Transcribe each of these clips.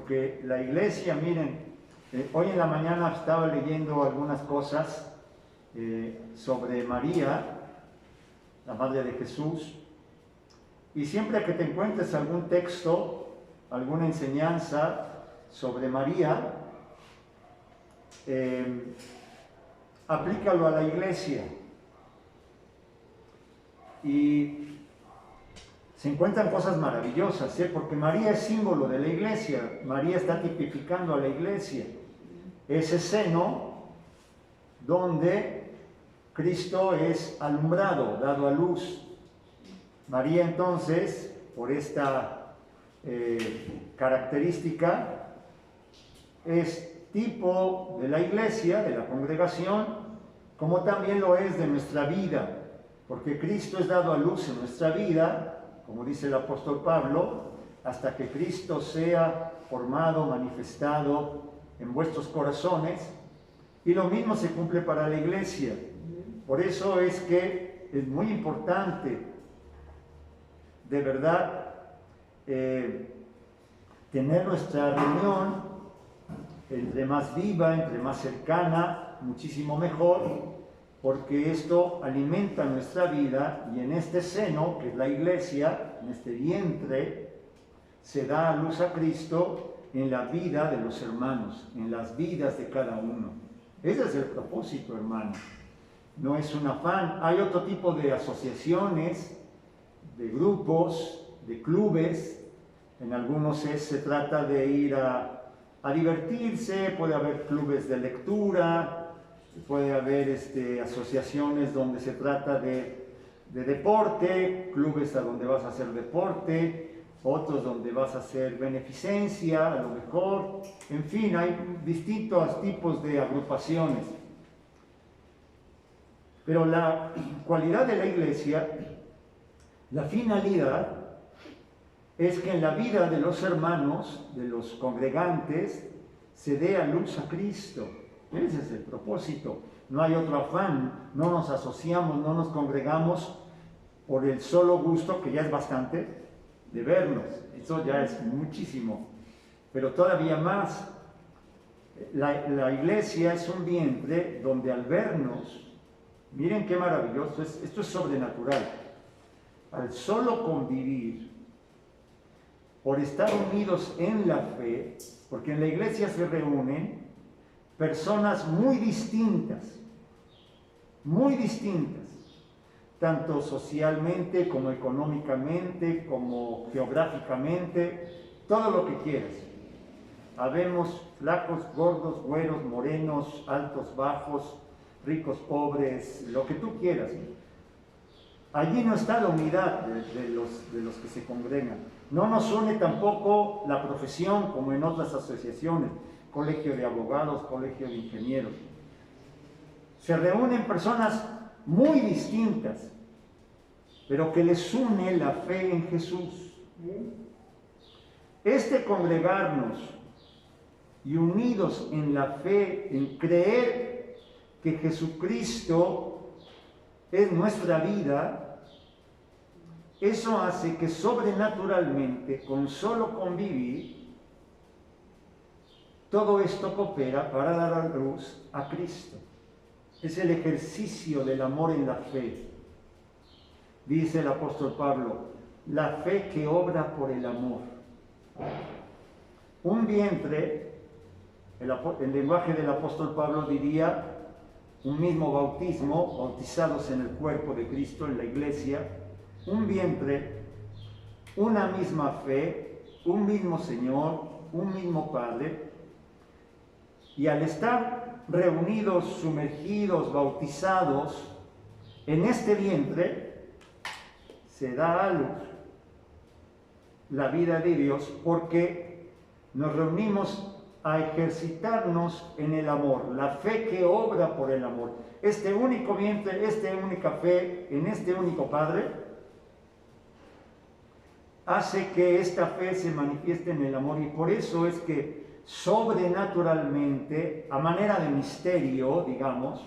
porque la iglesia, miren, hoy en la mañana estaba leyendo algunas cosas sobre María, la Madre de Jesús, y siempre que te encuentres algún texto, alguna enseñanza sobre María, aplícalo a la iglesia. Y se encuentran cosas maravillosas, porque María es símbolo de la iglesia. María está tipificando a la iglesia, ese seno donde Cristo es alumbrado, dado a luz. María entonces, por esta característica, es tipo de la iglesia, de la congregación, como también lo es de nuestra vida, porque Cristo es dado a luz en nuestra vida, como dice el apóstol Pablo, hasta que Cristo sea formado, manifestado en vuestros corazones, y lo mismo se cumple para la iglesia. Por eso es que es muy importante, de verdad, tener nuestra reunión entre más viva, entre más cercana, muchísimo mejor, porque esto alimenta nuestra vida, y en este seno, que es la iglesia, en este vientre, se da a luz a Cristo en la vida de los hermanos, en las vidas de cada uno. Ese es el propósito, hermano. No es un afán. Hay otro tipo de asociaciones, de grupos, de clubes. En algunos se trata de ir a divertirse, puede haber clubes de lectura, puede haber asociaciones donde se trata de deporte, clubes a donde vas a hacer deporte, otros donde vas a hacer beneficencia, a lo mejor. En fin, hay distintos tipos de agrupaciones. Pero la cualidad de la iglesia, la finalidad, es que en la vida de los hermanos, de los congregantes, se dé a luz a Cristo. Ese es el propósito. No hay otro afán. No nos asociamos, no nos congregamos por el solo gusto, que ya es bastante, de vernos. Eso ya es muchísimo. Pero todavía más, la iglesia es un vientre donde al vernos, miren qué maravilloso, esto es sobrenatural. Al solo convivir, por estar unidos en la fe, porque en la iglesia se reúnen personas muy distintas, tanto socialmente como económicamente, como geográficamente, todo lo que quieras. Habemos flacos, gordos, güeros, morenos, altos, bajos, ricos, pobres, lo que tú quieras. Allí no está la unidad de los que se congregan. No nos une tampoco la profesión, como en otras asociaciones, colegio de abogados, colegio de ingenieros. Se reúnen personas muy distintas, pero que les une la fe en Jesús. Congregarnos y unidos en la fe, en creer que Jesucristo es nuestra vida, eso hace que sobrenaturalmente, con solo convivir, todo esto coopera para dar a luz a Cristo. Es el ejercicio del amor en la fe. Dice el apóstol Pablo, la fe que obra por el amor. Un vientre, el lenguaje del apóstol Pablo diría, un mismo bautismo, bautizados en el cuerpo de Cristo, en la iglesia, un vientre, una misma fe, un mismo Señor, un mismo Padre, y al estar reunidos, sumergidos, bautizados en este vientre, se da a luz la vida de Dios, porque nos reunimos a ejercitarnos en el amor, la fe que obra por el amor. Este único vientre, esta única fe, en este único Padre, hace que esta fe se manifieste en el amor, y por eso es que sobrenaturalmente, a manera de misterio, digamos,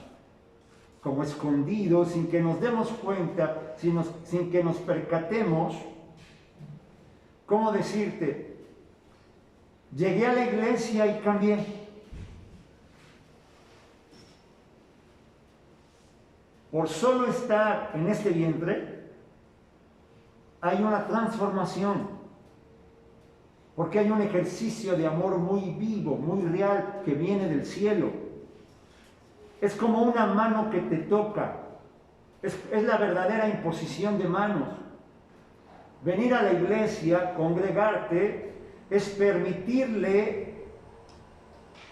como escondido, sin que nos demos cuenta, sin que nos percatemos, ¿cómo decirte? Llegué a la iglesia y cambié. Por solo estar en este vientre, hay una transformación. Porque hay un ejercicio de amor muy vivo, muy real, que viene del cielo. Es como una mano que te toca. Es la verdadera imposición de manos. Venir a la iglesia, congregarte, es permitirle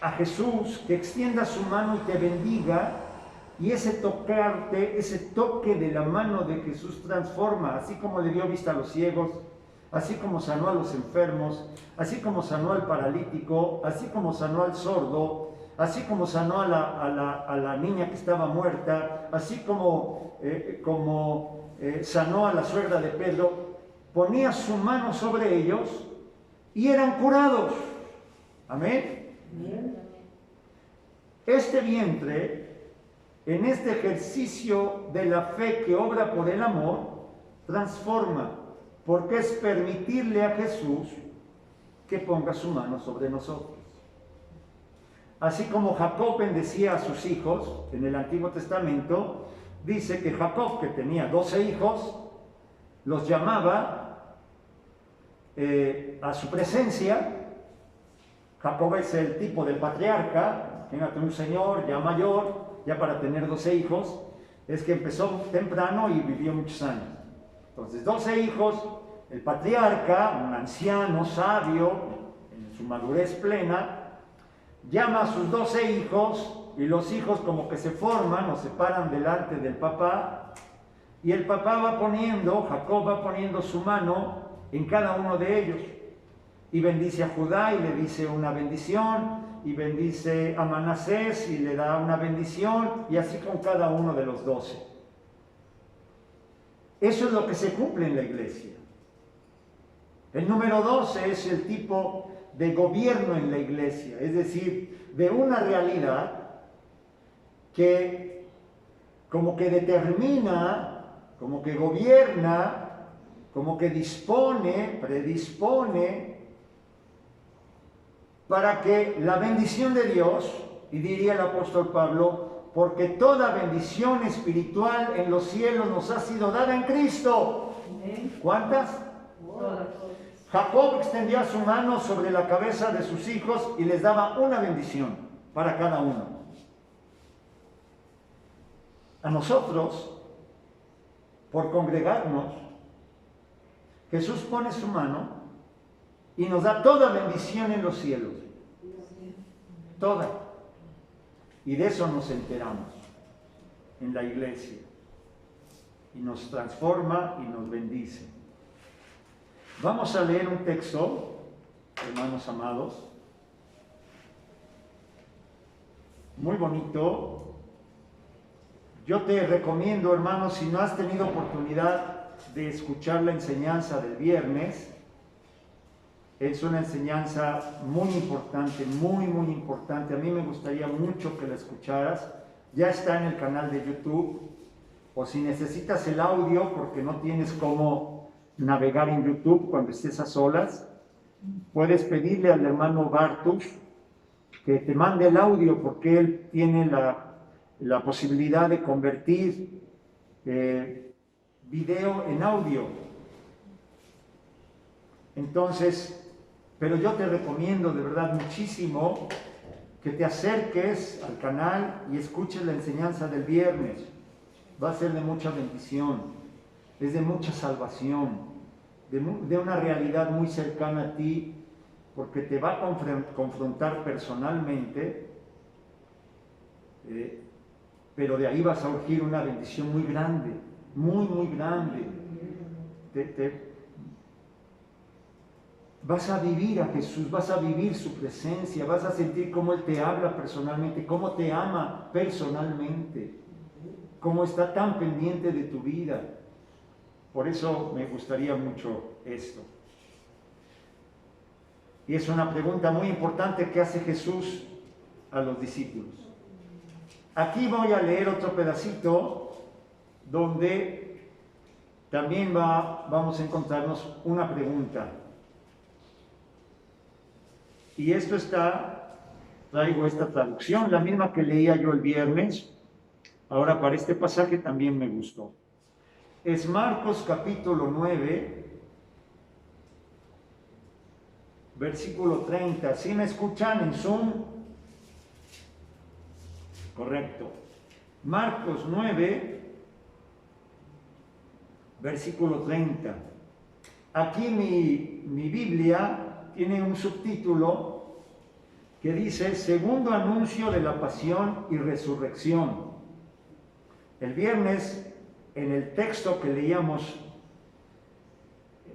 a Jesús que extienda su mano y te bendiga, y ese tocarte, ese toque de la mano de Jesús transforma, así como le dio vista a los ciegos, así como sanó a los enfermos, así como sanó al paralítico, así como sanó al sordo, así como sanó a la niña que estaba muerta, así como sanó a la suegra de Pedro, ponía su mano sobre ellos y eran curados. Amén. Este vientre, en este ejercicio de la fe que obra por el amor, transforma, porque es permitirle a Jesús que ponga su mano sobre nosotros. Así como Jacob bendecía a sus hijos en el Antiguo Testamento, dice que Jacob, que tenía 12 hijos, los llamaba a su presencia. Jacob es el tipo del patriarca. Fíjate, un señor ya mayor, ya para tener 12 hijos, es que empezó temprano y vivió muchos años. Entonces, 12 hijos, el patriarca, un anciano sabio, en su madurez plena, llama a sus 12 hijos, y los hijos como que se forman o se paran delante del papá, y el papá va poniendo, Jacob va poniendo su mano en cada uno de ellos, y bendice a Judá y le dice una bendición, y bendice a Manasés y le da una bendición, y así con cada uno de los 12. Eso es lo que se cumple en la iglesia. El número 12 es el tipo de gobierno en la iglesia, es decir, de una realidad que como que determina, como que gobierna, como que dispone, predispone para que la bendición de Dios, y diría el apóstol Pablo, porque toda bendición espiritual en los cielos nos ha sido dada en Cristo. ¿Cuántas? Todas. Jacob extendía su mano sobre la cabeza de sus hijos y les daba una bendición para cada uno. A nosotros, por congregarnos, Jesús pone su mano y nos da toda bendición en los cielos. Toda. Y de eso nos enteramos en la iglesia. Y nos transforma y nos bendice. Vamos a leer un texto, hermanos amados, muy bonito. Yo te recomiendo, hermanos, si no has tenido oportunidad de escuchar la enseñanza del viernes, es una enseñanza muy importante, muy, muy importante. A mí me gustaría mucho que la escucharas. Ya está en el canal de YouTube. O si necesitas el audio porque no tienes cómo navegar en YouTube cuando estés a solas, puedes pedirle al hermano Bartush que te mande el audio, porque él tiene la posibilidad de convertir video en audio. Entonces, pero yo te recomiendo de verdad muchísimo que te acerques al canal y escuches la enseñanza del viernes. Va a ser de mucha bendición, es de mucha salvación, de una realidad muy cercana a ti, porque te va a confrontar personalmente, pero de ahí va a surgir una bendición muy grande, muy, muy grande. Vas a vivir a Jesús, vas a vivir su presencia, vas a sentir cómo Él te habla personalmente, cómo te ama personalmente, cómo está tan pendiente de tu vida. Por eso me gustaría mucho esto. Y es una pregunta muy importante que hace Jesús a los discípulos. Aquí voy a leer otro pedacito donde también vamos a encontrarnos una pregunta. Y esto traigo esta traducción, la misma que leía yo el viernes. Ahora para este pasaje también me gustó. Es Marcos capítulo 9, versículo 30. ¿Sí me escuchan en Zoom? Correcto. Marcos 9, versículo 30. Aquí mi Biblia tiene un subtítulo que dice: segundo anuncio de la pasión y resurrección. El viernes, en el texto que leíamos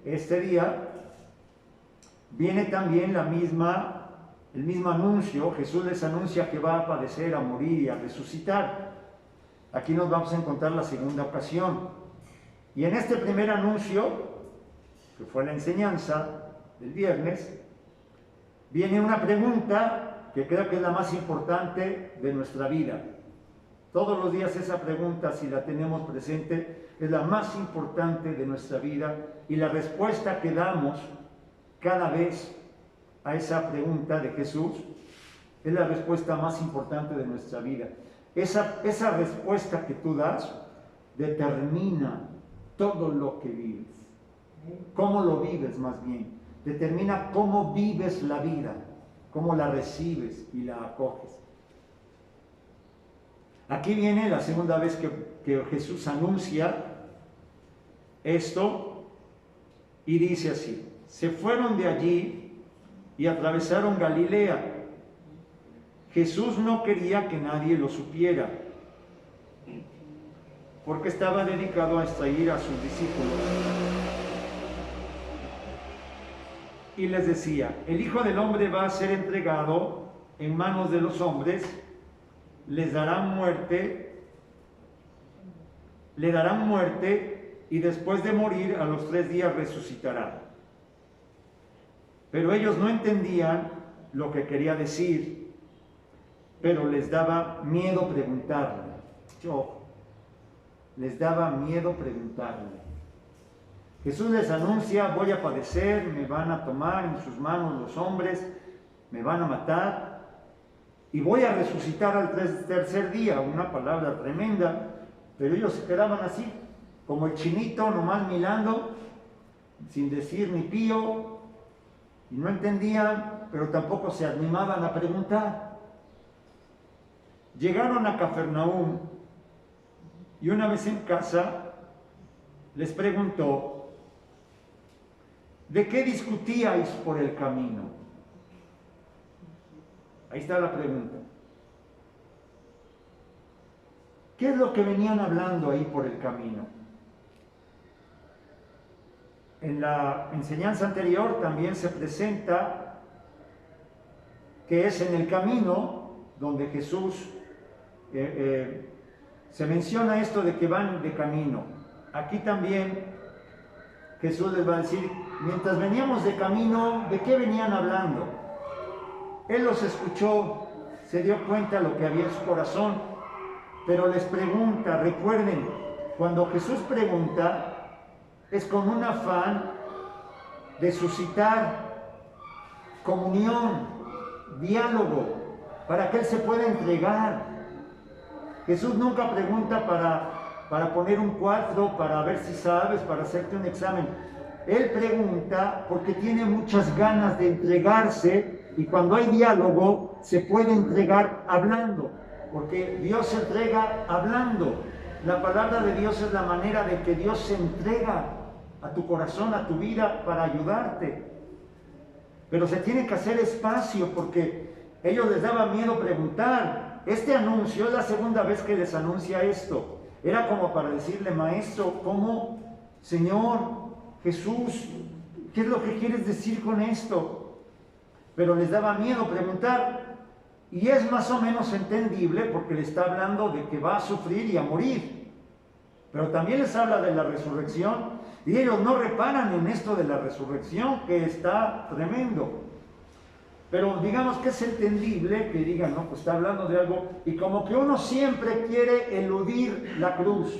este día, viene también el mismo anuncio. Jesús les anuncia que va a padecer, a morir y a resucitar. Aquí nos vamos a encontrar la segunda ocasión. Y en este primer anuncio, que fue la enseñanza del viernes, viene una pregunta que creo que es la más importante de nuestra vida. Todos los días esa pregunta, si la tenemos presente, es la más importante de nuestra vida, y la respuesta que damos cada vez a esa pregunta de Jesús es la respuesta más importante de nuestra vida. Esa respuesta que tú das determina todo lo que vives. ¿Cómo lo vives más bien? Determina cómo vives la vida, cómo la recibes y la acoges. Aquí viene la segunda vez que Jesús anuncia esto y dice así: se fueron de allí y atravesaron Galilea. Jesús no quería que nadie lo supiera, porque estaba dedicado a instruir a sus discípulos. Y les decía: el Hijo del Hombre va a ser entregado en manos de los hombres, le darán muerte, y después de morir a los 3 días resucitará. Pero ellos no entendían lo que quería decir, pero les daba miedo preguntarle. Les daba miedo preguntarle. Jesús les anuncia: voy a padecer, me van a tomar en sus manos los hombres, me van a matar, y voy a resucitar al tercer día. Una palabra tremenda, pero ellos se quedaban así, como el chinito, nomás mirando, sin decir ni pío, y no entendían, pero tampoco se animaban a preguntar. Llegaron a Cafarnaúm, y una vez en casa les preguntó: ¿de qué discutíais por el camino? Ahí está la pregunta. ¿Qué es lo que venían hablando ahí por el camino? En la enseñanza anterior también se presenta que es en el camino donde Jesús se menciona esto de que van de camino. Aquí también Jesús les va a decir: mientras veníamos de camino, ¿de qué venían hablando? Él los escuchó, se dio cuenta de lo que había en su corazón, pero les pregunta. Recuerden, cuando Jesús pregunta, es con un afán de suscitar comunión, diálogo, para que Él se pueda entregar. Jesús nunca pregunta para poner un cuadro, para ver si sabes, para hacerte un examen. Él pregunta porque tiene muchas ganas de entregarse, y cuando hay diálogo se puede entregar hablando, porque Dios se entrega hablando. La palabra de Dios es la manera de que Dios se entrega a tu corazón, a tu vida, para ayudarte. Pero se tiene que hacer espacio, porque ellos les daba miedo preguntar. Este anuncio es la segunda vez que les anuncia esto. Era como para decirle: maestro, ¿cómo? Señor, Jesús, ¿qué es lo que quieres decir con esto? Pero les daba miedo preguntar, y es más o menos entendible, porque le está hablando de que va a sufrir y a morir, pero también les habla de la resurrección, y ellos no reparan en esto de la resurrección, que está tremendo. Pero digamos que es entendible que digan: no, pues está hablando de algo, y como que uno siempre quiere eludir la cruz.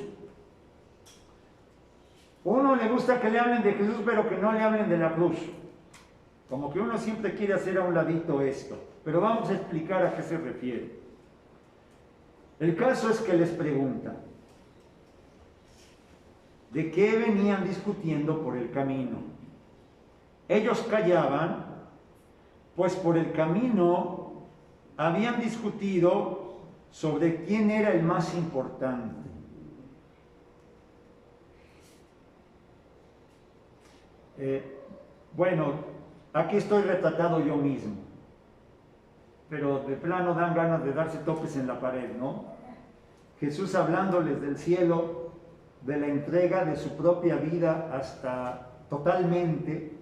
Uno le gusta que le hablen de Jesús, pero que no le hablen de la cruz. Como que uno siempre quiere hacer a un ladito esto, pero vamos a explicar a qué se refiere. El caso es que les preguntan, ¿de qué venían discutiendo por el camino? Ellos callaban, pues por el camino habían discutido sobre quién era el más importante. Bueno, aquí estoy retratado yo mismo, pero de plano dan ganas de darse topes en la pared, ¿no? Jesús hablándoles del cielo, de la entrega de su propia vida hasta totalmente.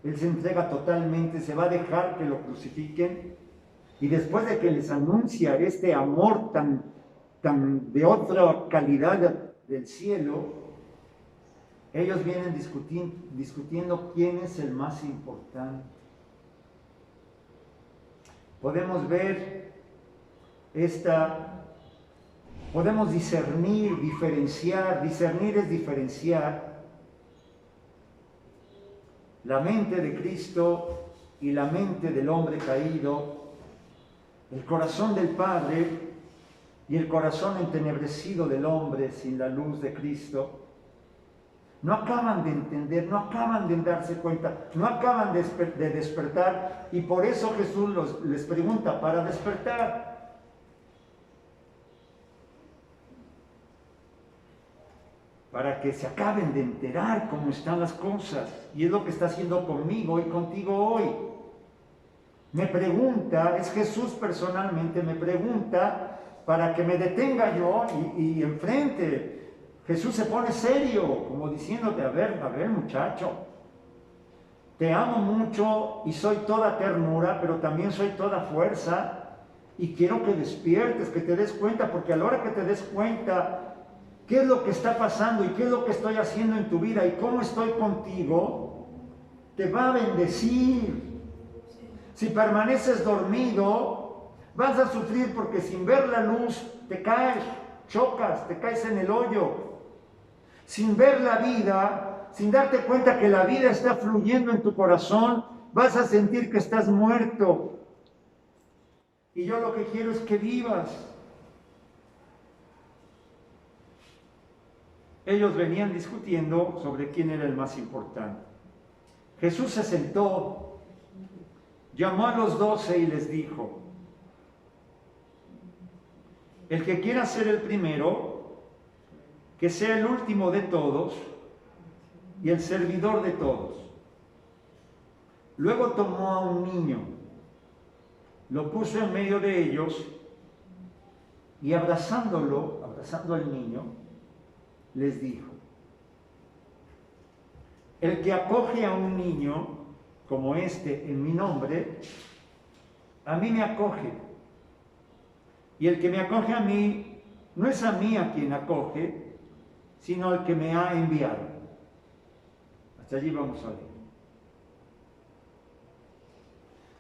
Él se entrega totalmente, se va a dejar que lo crucifiquen, y después de que les anuncia este amor tan de otra calidad del cielo, ellos vienen discutiendo quién es el más importante. Podemos ver podemos discernir, diferenciar. Discernir es diferenciar la mente de Cristo y la mente del hombre caído, el corazón del Padre y el corazón entenebrecido del hombre sin la luz de Cristo. No acaban de entender, no acaban de darse cuenta, no acaban de despertar, y por eso Jesús les pregunta para despertar. Para que se acaben de enterar cómo están las cosas, y es lo que está haciendo conmigo y contigo hoy. Me pregunta, es Jesús personalmente, me pregunta para que me detenga yo y enfrente. Jesús se pone serio, como diciéndote, a ver muchacho, te amo mucho y soy toda ternura, pero también soy toda fuerza, y quiero que despiertes, que te des cuenta, porque a la hora que te des cuenta qué es lo que está pasando y qué es lo que estoy haciendo en tu vida y cómo estoy contigo, te va a bendecir. Si permaneces dormido, vas a sufrir, porque sin ver la luz te caes, chocas, te caes en el hoyo. Sin ver la vida, sin darte cuenta que la vida está fluyendo en tu corazón, vas a sentir que estás muerto. Y yo lo que quiero es que vivas. Ellos venían discutiendo sobre quién era el más importante. Jesús se sentó, llamó a los 12 y les dijo: el que quiera ser el primero, que sea el último de todos y el servidor de todos. Luego tomó a un niño, lo puso en medio de ellos, y abrazando al niño, les dijo: el que acoge a un niño como este en mi nombre, a mí me acoge. Y el que me acoge a mí, no es a mí a quien acoge, sino al que me ha enviado. Hasta allí vamos a ver.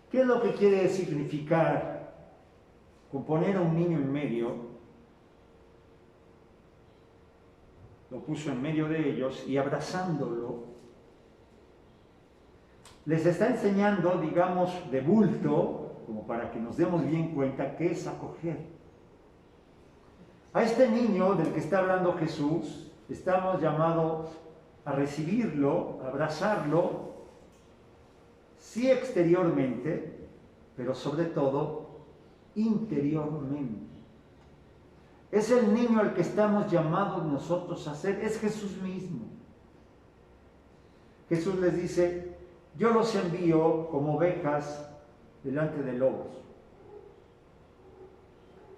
¿Qué es lo que quiere significar con poner a un niño en medio? Lo puso en medio de ellos y abrazándolo, les está enseñando, digamos, de bulto, como para que nos demos bien cuenta qué es acoger. A este niño del que está hablando Jesús, estamos llamados a recibirlo, a abrazarlo, sí exteriormente, pero sobre todo interiormente. Es el niño al que estamos llamados nosotros a ser, es Jesús mismo. Jesús les dice: yo los envío como ovejas delante de lobos.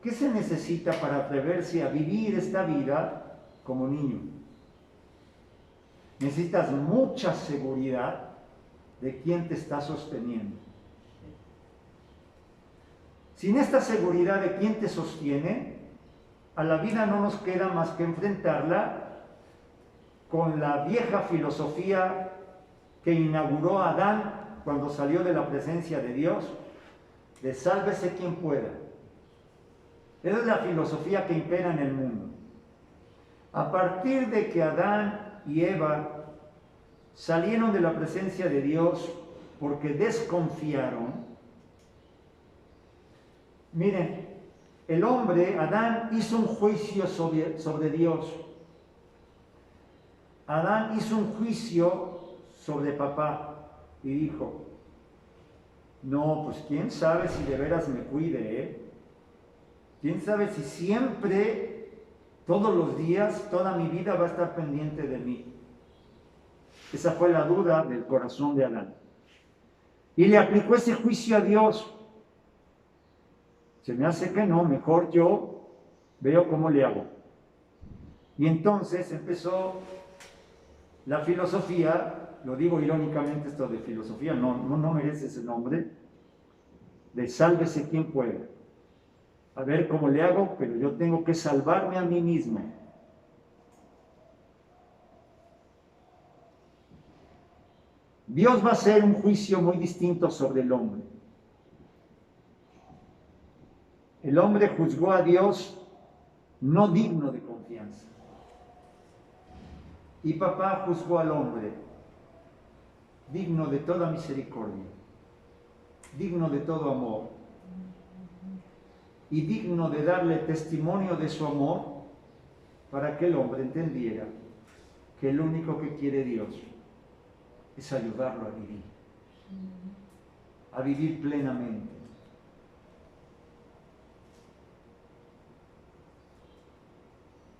¿Qué se necesita para atreverse a vivir esta vida como niño? Necesitas mucha seguridad de quién te está sosteniendo. Sin esta seguridad de quién te sostiene, a la vida no nos queda más que enfrentarla con la vieja filosofía que inauguró Adán cuando salió de la presencia de Dios, de sálvese quien pueda. Esa es la filosofía que impera en el mundo. A partir de que Adán y Eva salieron de la presencia de Dios porque desconfiaron. Miren, el hombre, Adán, hizo un juicio sobre Dios. Adán hizo un juicio sobre papá y dijo, no, pues quién sabe si de veras me cuide, ¿eh? Quién sabe si siempre, todos los días, toda mi vida va a estar pendiente de mí. Esa fue la duda del corazón de Adán. Y le aplicó ese juicio a Dios. Se me hace que no, mejor yo veo cómo le hago. Y entonces empezó la filosofía, lo digo irónicamente esto de filosofía, no merece ese nombre, de sálvese quien pueda. A ver cómo le hago, pero yo tengo que salvarme a mí mismo. Dios va a hacer un juicio muy distinto sobre el hombre. El hombre juzgó a Dios no digno de confianza. Y papá juzgó al hombre digno de toda misericordia, digno de todo amor y digno de darle testimonio de su amor para que el hombre entendiera que el único que quiere Dios es ayudarlo a vivir plenamente.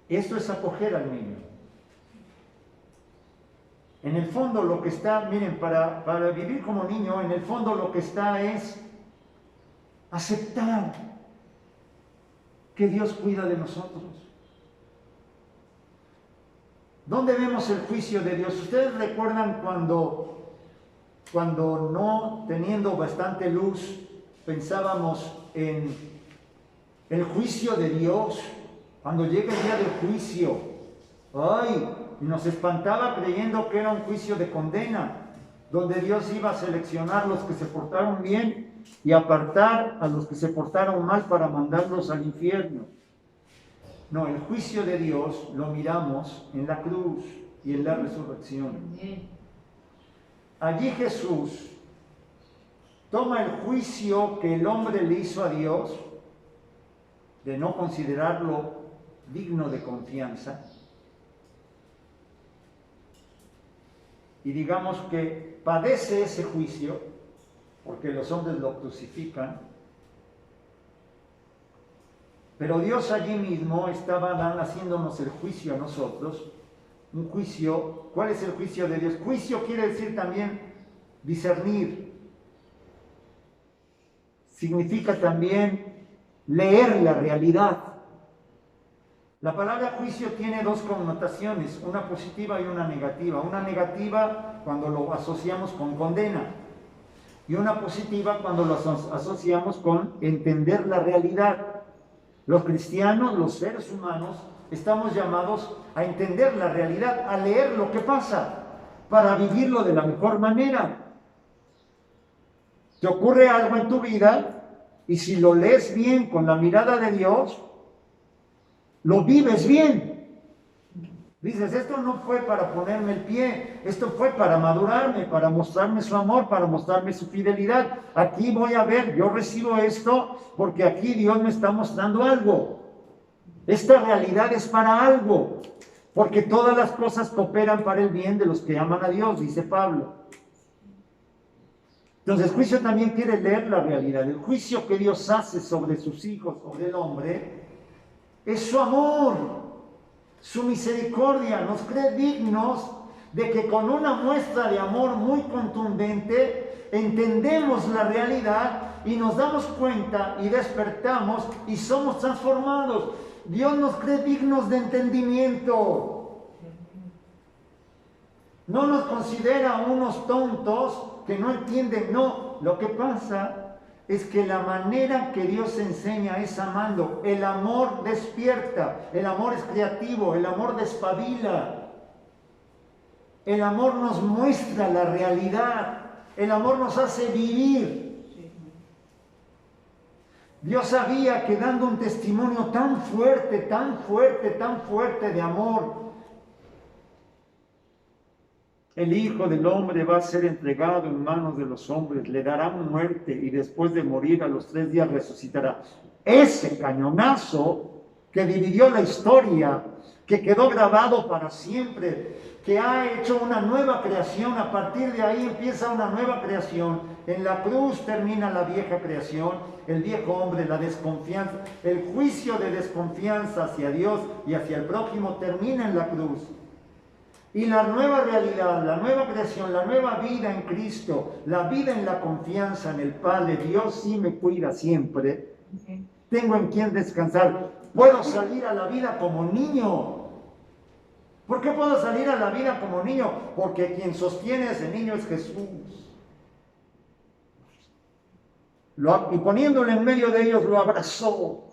Esto es acoger al niño. En el fondo lo que está, miren, para vivir como niño, en el fondo lo que está es aceptar que Dios cuida de nosotros. ¿Dónde vemos el juicio de Dios? ¿Ustedes recuerdan cuando no teniendo bastante luz pensábamos en el juicio de Dios? Cuando llega el día del juicio, ¡ay! Y nos espantaba creyendo que era un juicio de condena, donde Dios iba a seleccionar los que se portaron bien y apartar a los que se portaron mal para mandarlos al infierno. No, el juicio de Dios lo miramos en la cruz y en la resurrección. Allí Jesús toma el juicio que el hombre le hizo a Dios, de no considerarlo digno de confianza, y digamos que padece ese juicio, porque los hombres lo crucifican, pero Dios allí mismo estaba haciéndonos el juicio a nosotros, un juicio. ¿Cuál es el juicio de Dios? Juicio quiere decir también discernir, significa también leer la realidad. La palabra juicio tiene dos connotaciones, una positiva y una negativa. Una negativa cuando lo asociamos con condena y una positiva cuando lo asociamos con entender la realidad. Los cristianos, los seres humanos, estamos llamados a entender la realidad, a leer lo que pasa para vivirlo de la mejor manera. Te ocurre algo en tu vida y si lo lees bien con la mirada de Dios, lo vives bien. Dices, esto no fue para ponerme el pie, esto fue para madurarme, para mostrarme su amor, para mostrarme su fidelidad. Aquí voy a ver, yo recibo esto porque aquí Dios me está mostrando algo. Esta realidad es para algo, porque todas las cosas cooperan para el bien de los que aman a Dios, dice Pablo. Entonces, el juicio también quiere leer la realidad. El juicio que Dios hace sobre sus hijos, sobre el hombre, es su amor, su misericordia. Nos cree dignos de que con una muestra de amor muy contundente entendemos la realidad y nos damos cuenta y despertamos y somos transformados. Dios nos cree dignos de entendimiento. No nos considera unos tontos que no entienden. No, lo que pasa es que la manera que Dios enseña es amando. El amor despierta, el amor es creativo, el amor despabila. El amor nos muestra la realidad, el amor nos hace vivir. Dios sabía que dando un testimonio tan fuerte, tan fuerte, tan fuerte de amor, El Hijo del Hombre va a ser entregado en manos de los hombres, le darán muerte y después de morir a los 3 días resucitará. Ese cañonazo que dividió la historia, que quedó grabado para siempre, que ha hecho una nueva creación, a partir de ahí empieza una nueva creación. En la cruz termina la vieja creación, el viejo hombre, la desconfianza, el juicio de desconfianza hacia Dios y hacia el prójimo termina en la cruz. Y la nueva realidad, la nueva creación, la nueva vida en Cristo, la vida en la confianza en el Padre, Dios sí me cuida siempre. Tengo en quien descansar. Puedo salir a la vida como niño. ¿Por qué puedo salir a la vida como niño? Porque quien sostiene a ese niño es Jesús. Y poniéndolo en medio de ellos, lo abrazó.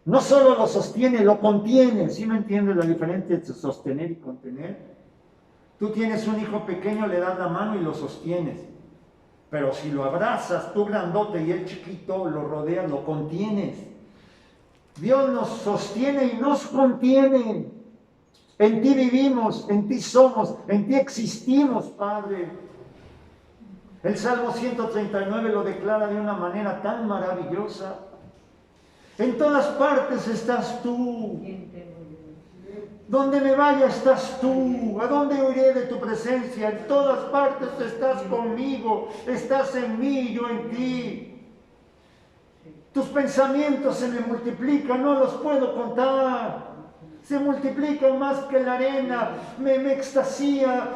No solo lo sostiene, lo contiene. ¿Sí me entiendes la diferencia entre sostener y contener? Tú tienes un hijo pequeño, le das la mano y lo sostienes. Pero si lo abrazas, tú grandote y él chiquito, lo rodeas, lo contienes. Dios nos sostiene y nos contiene. En ti vivimos, en ti somos, en ti existimos, Padre. El Salmo 139 lo declara de una manera tan maravillosa. En todas partes estás tú. Donde me vaya estás tú. ¿A dónde iré de tu presencia? En todas partes estás conmigo. Estás en mí, yo en ti. Tus pensamientos se me multiplican, no los puedo contar. Se multiplican más que la arena. Me extasía,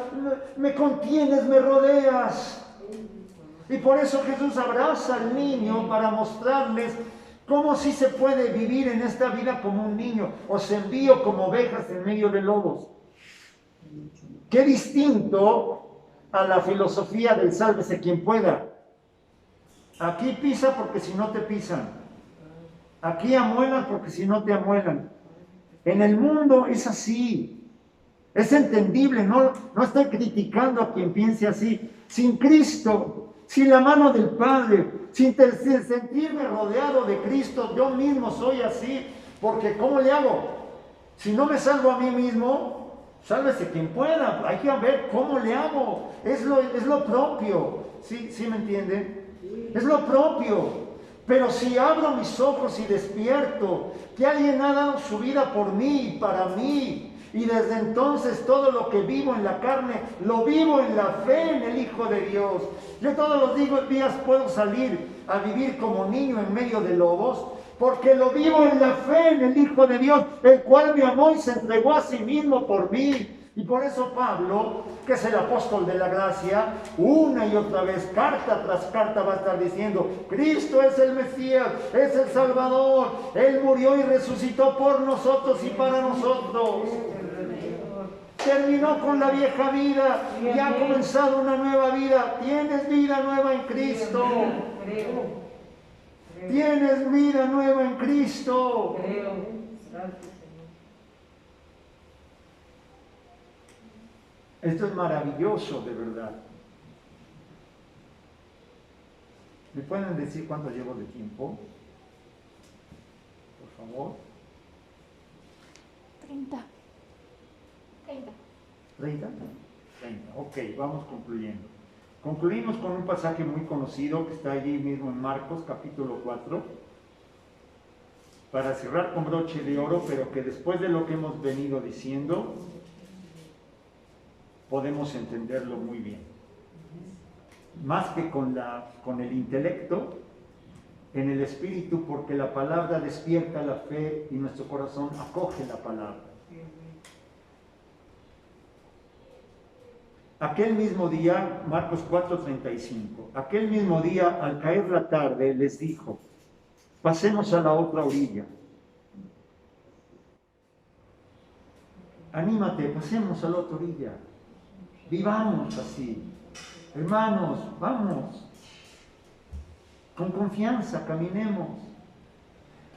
me contienes, me rodeas. Y por eso Jesús abraza al niño para mostrarles cómo sí se puede vivir en esta vida como un niño. Os envío como ovejas en medio de lobos. Qué distinto a la filosofía del sálvese quien pueda. Aquí pisa porque si no te pisan. Aquí amuelan porque si no te amuelan. En el mundo es así. Es entendible, no estoy criticando a quien piense así. Sin Cristo, sin la mano del Padre, sin sentirme rodeado de Cristo, yo mismo soy así, porque ¿cómo le hago? Si no me salvo a mí mismo, sálvese quien pueda, hay que ver cómo le hago, es lo propio, ¿sí me entienden? Es lo propio, pero si abro mis ojos y despierto, que alguien ha dado su vida por mí y para mí, y desde entonces todo lo que vivo en la carne, lo vivo en la fe en el Hijo de Dios. Yo todos los días puedo salir a vivir como niño en medio de lobos, porque lo vivo en la fe en el Hijo de Dios, el cual me amó y se entregó a sí mismo por mí. Y por eso Pablo, que es el apóstol de la gracia, una y otra vez, carta tras carta va a estar diciendo, Cristo es el Mesías, es el Salvador, Él murió y resucitó por nosotros y para nosotros. Terminó con la vieja vida y ha comenzado una nueva vida. Tienes vida nueva en Cristo. Tienes vida nueva en Cristo. Esto es maravilloso, de verdad. ¿Me pueden decir cuánto llevo de tiempo? Por favor. 30. 30. Ok, vamos concluyendo. Concluimos con un pasaje muy conocido que está allí mismo en Marcos, capítulo 4. Para cerrar con broche de oro, pero que después de lo que hemos venido diciendo, podemos entenderlo muy bien. Más que con el intelecto, en el espíritu, porque la palabra despierta la fe y nuestro corazón acoge la palabra. Aquel mismo día, Marcos 4:35, aquel mismo día, al caer la tarde, les dijo, pasemos a la otra orilla. Anímate, pasemos a la otra orilla. Vivamos así. Hermanos, vamos. Con confianza, caminemos.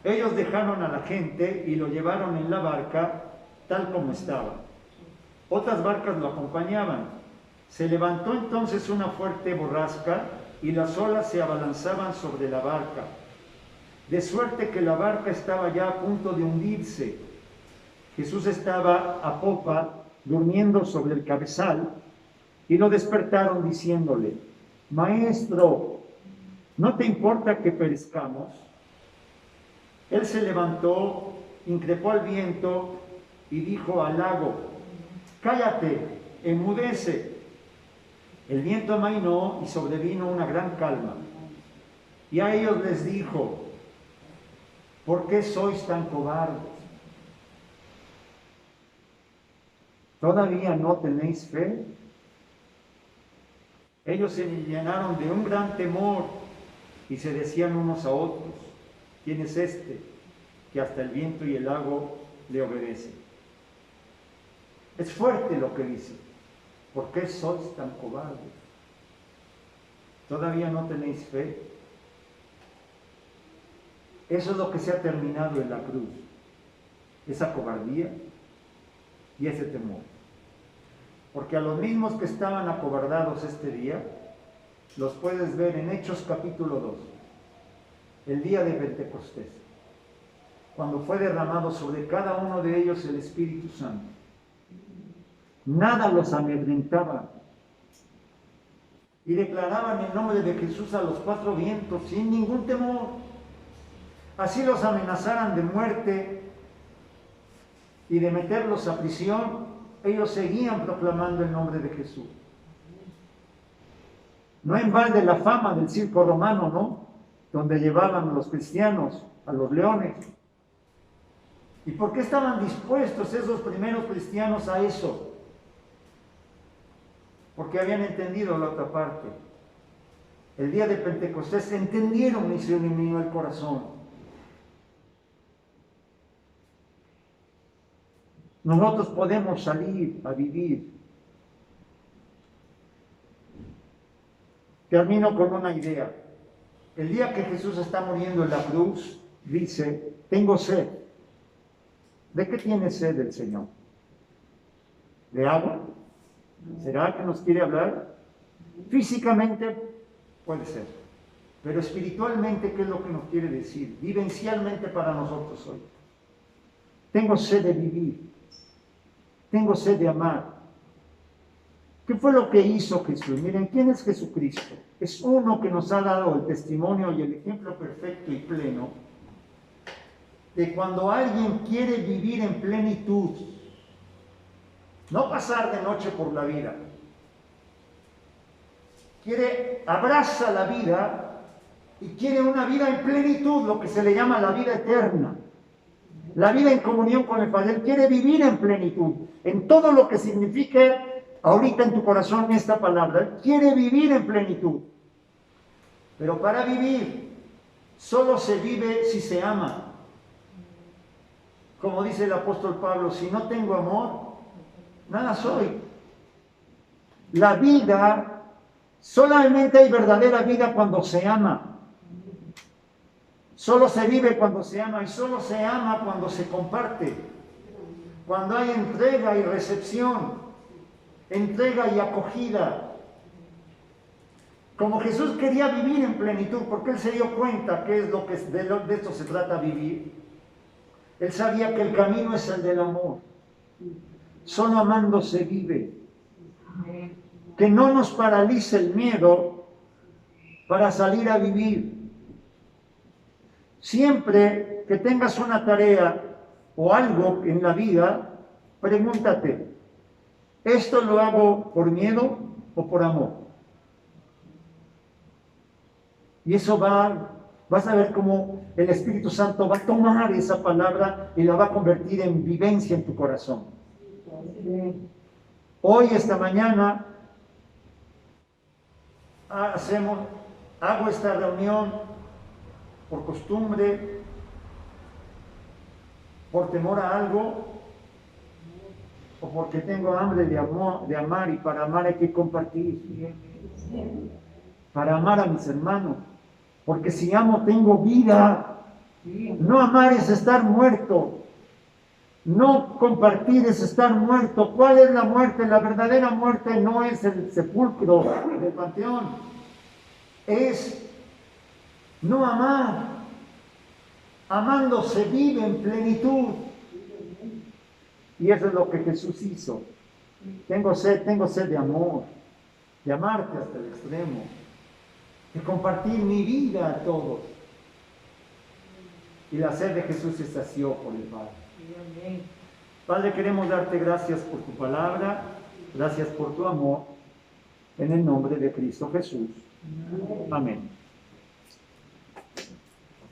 Ellos dejaron a la gente y lo llevaron en la barca tal como estaba. Otras barcas lo acompañaban. Se levantó entonces una fuerte borrasca y las olas se abalanzaban sobre la barca, de suerte que la barca estaba ya a punto de hundirse. Jesús estaba a popa, durmiendo sobre el cabezal, y lo despertaron diciéndole: Maestro, ¿no te importa que perezcamos? Él se levantó, increpó al viento y dijo al lago: cállate, enmudece. El viento amainó y sobrevino una gran calma. Y a ellos les dijo: ¿por qué sois tan cobardes? ¿Todavía no tenéis fe? Ellos se llenaron de un gran temor y se decían unos a otros: ¿quién es este que hasta el viento y el lago le obedecen? Es fuerte lo que dice. ¿Por qué sois tan cobardes? ¿Todavía no tenéis fe? Eso es lo que se ha terminado en la cruz. Esa cobardía y ese temor. Porque a los mismos que estaban acobardados este día, los puedes ver en Hechos capítulo 2, el día de Pentecostés, cuando fue derramado sobre cada uno de ellos el Espíritu Santo. Nada los amedrentaba. Y declaraban el nombre de Jesús a los cuatro vientos sin ningún temor. Así los amenazaran de muerte y de meterlos a prisión, ellos seguían proclamando el nombre de Jesús. No en balde la fama del circo romano, ¿no? Donde llevaban a los cristianos a los leones. ¿Y por qué estaban dispuestos esos primeros cristianos a eso? Porque habían entendido la otra parte. El día de Pentecostés entendieron y se iluminó el corazón. Nosotros podemos salir a vivir. Termino con una idea. El día que Jesús está muriendo en la cruz, dice: tengo sed. ¿De qué tiene sed el Señor? ¿De agua? ¿Será que nos quiere hablar? Físicamente puede ser, pero espiritualmente, ¿qué es lo que nos quiere decir? Vivencialmente para nosotros hoy. Tengo sed de vivir, tengo sed de amar. ¿Qué fue lo que hizo Jesús? Miren, ¿quién es Jesucristo? Es uno que nos ha dado el testimonio y el ejemplo perfecto y pleno de cuando alguien quiere vivir en plenitud. No pasar de noche por la vida. Abraza la vida y quiere una vida en plenitud, lo que se le llama la vida eterna. La vida en comunión con el Padre. Él quiere vivir en plenitud, en todo lo que signifique ahorita en tu corazón esta palabra. Él quiere vivir en plenitud. Pero para vivir, solo se vive si se ama. Como dice el apóstol Pablo: si no tengo amor, nada soy. La vida, solamente hay verdadera vida cuando se ama. Solo se vive cuando se ama, y solo se ama cuando se comparte. Cuando hay entrega y recepción, entrega y acogida. Como Jesús quería vivir en plenitud, porque Él se dio cuenta que es lo que de esto se trata vivir. Él sabía que el camino es el del amor. Solo amando se vive. Que no nos paralice el miedo para salir a vivir. Siempre que tengas una tarea o algo en la vida, pregúntate: ¿esto lo hago por miedo o por amor? Y eso vas a ver cómo el Espíritu Santo va a tomar esa palabra y la va a convertir en vivencia en tu corazón. Hoy, esta mañana, hago esta reunión por costumbre, por temor a algo, o porque tengo hambre de amar, y para amar hay que compartir. Para amar a mis hermanos. Porque si amo, tengo vida. No amar es estar muerto. No compartir es estar muerto. ¿Cuál es la muerte? La verdadera muerte no es el sepulcro del panteón. Es no amar. Amando se vive en plenitud. Y eso es lo que Jesús hizo. Tengo sed de amor. de amarte hasta el extremo, de compartir mi vida a todos. Y la sed de Jesús se sació por el Padre. Padre, queremos darte gracias por tu palabra, gracias por tu amor, en el nombre de Cristo Jesús. Amén.